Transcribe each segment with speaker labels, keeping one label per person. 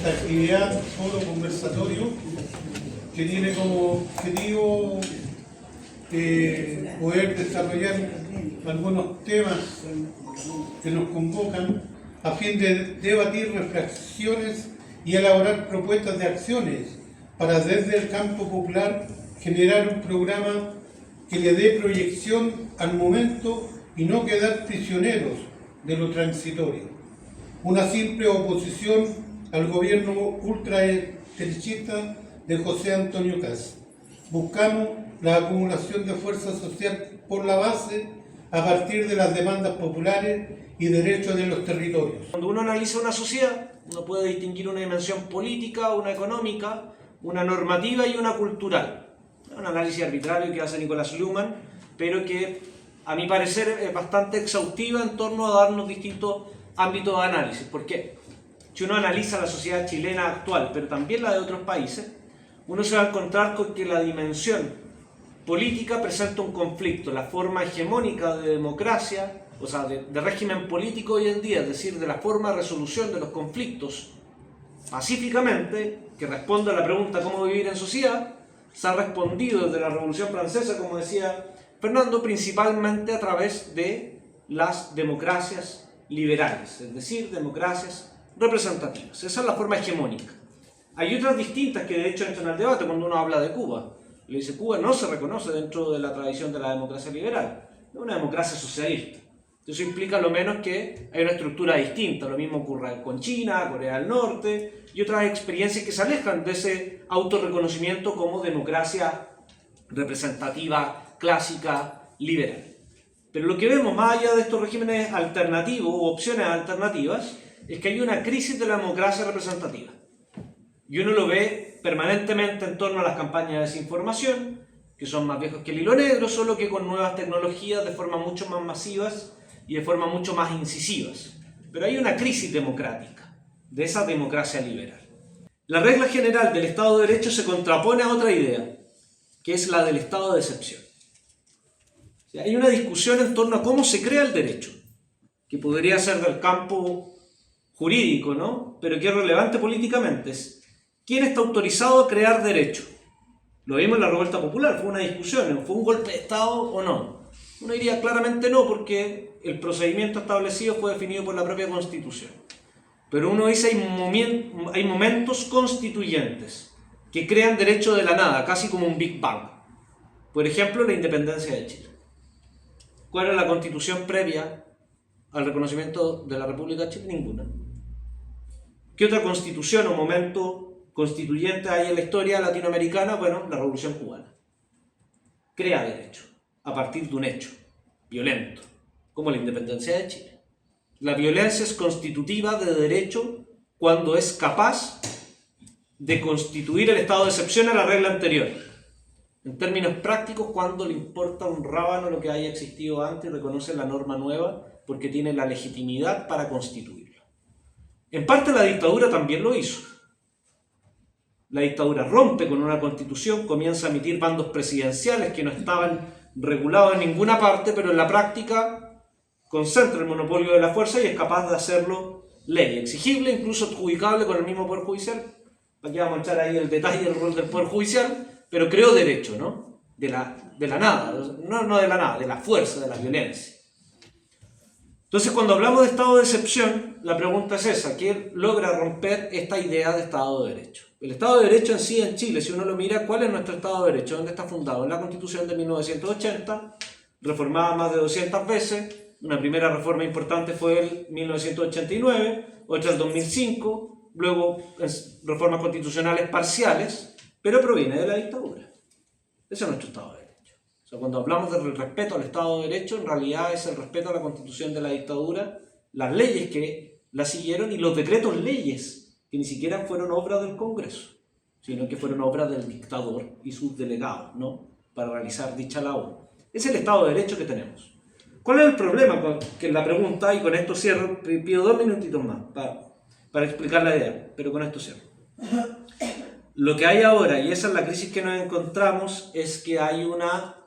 Speaker 1: esta actividad, foro conversatorio, que tiene como objetivo poder desarrollar algunos temas que nos convocan a fin de debatir reflexiones y elaborar propuestas de acciones para desde el campo popular generar un programa que le dé proyección al momento y no quedar prisioneros de lo transitorio. Una simple oposición al gobierno ultraderechista de José Antonio Kast. Buscamos la acumulación de fuerza social por la base a partir de las demandas populares y derechos de los territorios.
Speaker 2: Cuando uno analiza una sociedad, uno puede distinguir una dimensión política, una económica, una normativa y una cultural. Es un análisis arbitrario que hace Nicolás Luhmann, pero que a mi parecer es bastante exhaustiva en torno a darnos distintos ámbitos de análisis. ¿Por qué? Si uno analiza la sociedad chilena actual, pero también la de otros países, uno se va a encontrar con que la dimensión política presenta un conflicto. La forma hegemónica de democracia, o sea, de régimen político hoy en día, es decir, de la forma de resolución de los conflictos pacíficamente, que responde a la pregunta ¿cómo vivir en sociedad?, se ha respondido desde la Revolución Francesa, como decía Fernando, principalmente a través de las democracias liberales, es decir, democracias representativas. Esa es la forma hegemónica. Hay otras distintas que de hecho entran al debate cuando uno habla de Cuba. Le dice, Cuba no se reconoce dentro de la tradición de la democracia liberal, es una democracia socialista. Eso implica lo menos que hay una estructura distinta. Lo mismo ocurre con China, Corea del Norte y otras experiencias que se alejan de ese autorreconocimiento como democracia representativa, clásica, liberal. Pero lo que vemos más allá de estos regímenes alternativos u opciones alternativas es que hay una crisis de la democracia representativa. Y uno lo ve permanentemente en torno a las campañas de desinformación, que son más viejos que el hilo negro, solo que con nuevas tecnologías de forma mucho más masivas y de forma mucho más incisivas. Pero hay una crisis democrática de esa democracia liberal. La regla general del Estado de Derecho se contrapone a otra idea, que es la del Estado de excepción. O sea, hay una discusión en torno a cómo se crea el derecho, que podría ser del campo jurídico, ¿no?, pero que es relevante políticamente. Es ¿quién está autorizado a crear derecho? Lo vimos en la revuelta popular, fue una discusión, ¿fue un golpe de Estado o no? Uno diría claramente no, porque el procedimiento establecido fue definido por la propia Constitución. Pero uno dice hay momentos constituyentes que crean derecho de la nada, casi como un Big Bang. Por ejemplo, la independencia de Chile. ¿Cuál era la Constitución previa al reconocimiento de la República de Chile? Ninguna. ¿Qué otra constitución o momento constituyente hay en la historia latinoamericana? Bueno, la Revolución Cubana. Crea derecho a partir de un hecho violento, como la independencia de Chile. La violencia es constitutiva de derecho cuando es capaz de constituir el estado de excepción a la regla anterior. En términos prácticos, cuando le importa un rábano lo que haya existido antes y reconoce la norma nueva porque tiene la legitimidad para constituirlo. En parte la dictadura también lo hizo. La dictadura rompe con una constitución, comienza a emitir bandos presidenciales que no estaban regulados en ninguna parte, pero en la práctica concentra el monopolio de la fuerza y es capaz de hacerlo ley, exigible, incluso adjudicable con el mismo Poder Judicial. Aquí vamos a echar ahí el detalle del rol del Poder Judicial, pero creó derecho, ¿no? De la nada, no de la nada, de la fuerza, de la violencia. Entonces, cuando hablamos de Estado de excepción, la pregunta es esa: ¿quién logra romper esta idea de Estado de Derecho? El Estado de Derecho en sí, en Chile, si uno lo mira, ¿cuál es nuestro Estado de Derecho? ¿Dónde está fundado? En la Constitución de 1980, reformada más de 200 veces. Una primera reforma importante fue en 1989, otra en 2005, luego reformas constitucionales parciales, pero proviene de la dictadura. Ese es nuestro Estado de Derecho. O sea, cuando hablamos del respeto al Estado de Derecho, en realidad es el respeto a la Constitución de la dictadura, las leyes que la siguieron y los decretos leyes, que ni siquiera fueron obra del Congreso, sino que fueron obra del dictador y sus delegados, ¿no?, para realizar dicha labor. Es el Estado de Derecho que tenemos. ¿Cuál es el problema? Que la pregunta, y con esto cierro, pido 2 minutitos más para explicar la idea, pero con esto cierro. Lo que hay ahora, y esa es la crisis que nos encontramos, es que hay una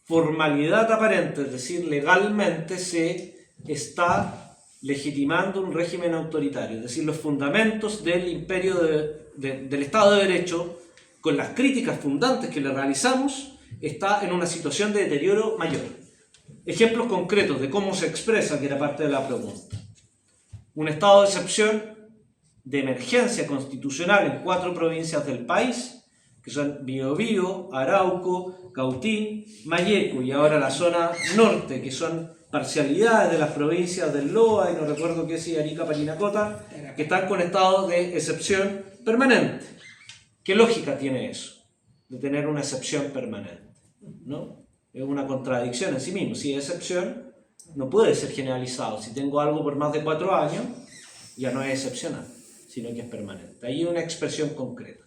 Speaker 2: formalidad aparente, es decir, legalmente se está legitimando un régimen autoritario, es decir, los fundamentos del imperio del Estado de Derecho, con las críticas fundantes que le realizamos, está en una situación de deterioro mayor. Ejemplos concretos de cómo se expresa, que era parte de la pregunta. Un estado de excepción de emergencia constitucional en 4 provincias del país, que son Biobío, Arauco, Cautín, Malleco, y ahora la zona norte, que son parcialidades de las provincias del Loa, y no recuerdo qué es, Arica, Parinacota, que están con estado de excepción permanente. ¿Qué lógica tiene eso, de tener una excepción permanente? ¿No? Es una contradicción en sí mismo. Si es excepción, no puede ser generalizado. Si tengo algo por más de 4 años, ya no es excepcional, sino que es permanente. Ahí hay una expresión concreta.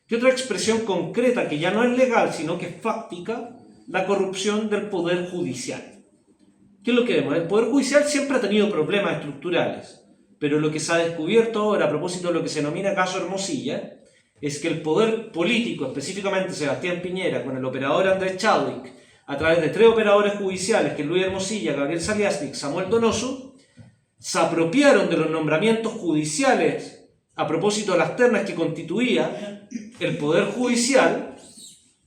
Speaker 2: ¿Qué otra expresión concreta que ya no es legal, sino que es fáctica? La corrupción del Poder Judicial. ¿Qué es lo que vemos? El Poder Judicial siempre ha tenido problemas estructurales, pero lo que se ha descubierto ahora, a propósito de lo que se denomina caso Hermosilla, es que el poder político, específicamente Sebastián Piñera, con el operador Andrés Chadwick, a través de 3 operadores judiciales, que es Luis Hermosilla, Gabriel Saliasnik, Samuel Donoso, se apropiaron de los nombramientos judiciales a propósito de las ternas que constituía el Poder Judicial,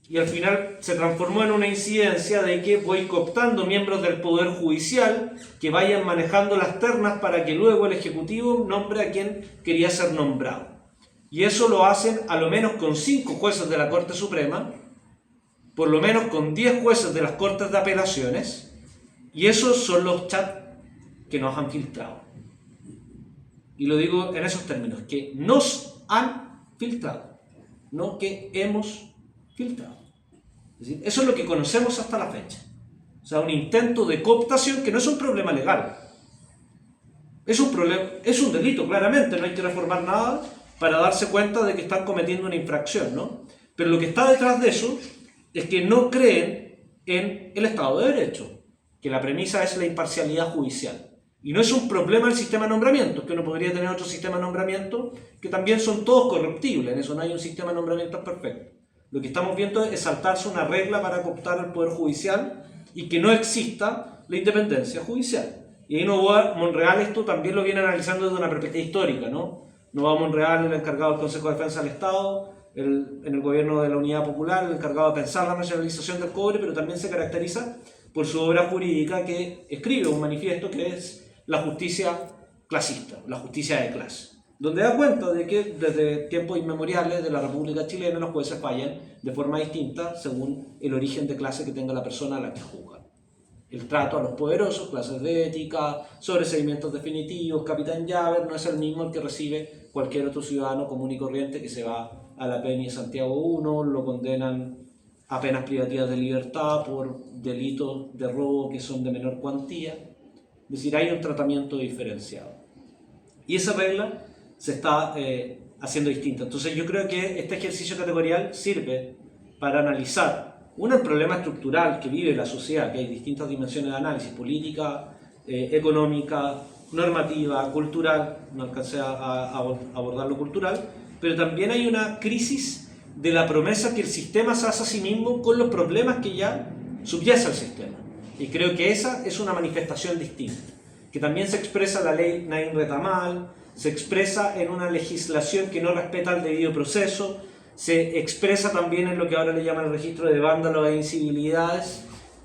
Speaker 2: y al final se transformó en una incidencia de que voy cooptando miembros del Poder Judicial que vayan manejando las ternas para que luego el Ejecutivo nombre a quien quería ser nombrado. Y eso lo hacen a lo menos con 5 jueces de la Corte Suprema, por lo menos con 10 jueces de las Cortes de Apelaciones, y esos son los chats que nos han filtrado. Y lo digo en esos términos, que nos han filtrado, no que hemos filtrado. Es decir, eso es lo que conocemos hasta la fecha. O sea, un intento de cooptación que no es un problema legal. Es un delito, claramente, no hay que reformar nada para darse cuenta de que están cometiendo una infracción, ¿no? Pero lo que está detrás de eso es que no creen en el Estado de Derecho, que la premisa es la imparcialidad judicial. Y no es un problema el sistema de nombramientos, que uno podría tener otro sistema de nombramiento que también son todos corruptibles, en eso no hay un sistema de nombramientos perfecto. Lo que estamos viendo es saltarse una regla para cooptar al Poder Judicial y que no exista la independencia judicial. Y ahí Novoa Monreal esto también lo viene analizando desde una perspectiva histórica, ¿no? Novoa Monreal, el encargado del Consejo de Defensa del Estado, en el gobierno de la Unidad Popular, el encargado de pensar la nacionalización del cobre, pero también se caracteriza por su obra jurídica que escribe un manifiesto que es la justicia clasista, la justicia de clase, donde da cuenta de que desde tiempos inmemoriales de la República Chilena los jueces fallan de forma distinta según el origen de clase que tenga la persona a la que juzgan. El trato a los poderosos, clases de ética, sobreseimientos definitivos, capitán llave, no es el mismo el que recibe cualquier otro ciudadano común y corriente que se va a la Peña Santiago 1, lo condenan a penas privativas de libertad por delitos de robo que son de menor cuantía. Es decir, hay un tratamiento diferenciado. Y esa regla se está haciendo distinta. Entonces yo creo que este ejercicio categorial sirve para analizar el problema estructural que vive la sociedad, que hay distintas dimensiones de análisis, política, económica, normativa, cultural, no alcancé a abordar lo cultural, pero también hay una crisis de la promesa que el sistema se hace a sí mismo con los problemas que ya subyace al sistema. Y creo que esa es una manifestación distinta, que también se expresa en la ley Naín Retamal, se expresa en una legislación que no respeta el debido proceso, se expresa también en lo que ahora le llaman el registro de vándalos e incivilidades,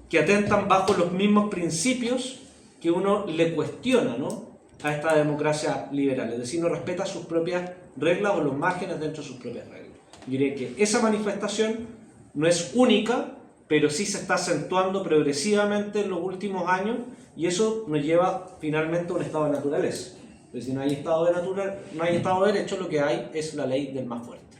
Speaker 2: que atentan bajo los mismos principios que uno le cuestiona, ¿no?, a esta democracia liberal, es decir, no respeta sus propias reglas o los márgenes dentro de sus propias reglas. Yo diré que esa manifestación no es única, pero sí se está acentuando progresivamente en los últimos años, y eso nos lleva finalmente a un estado de naturaleza. Pues si no hay estado de Derecho, lo que hay es la ley del más fuerte.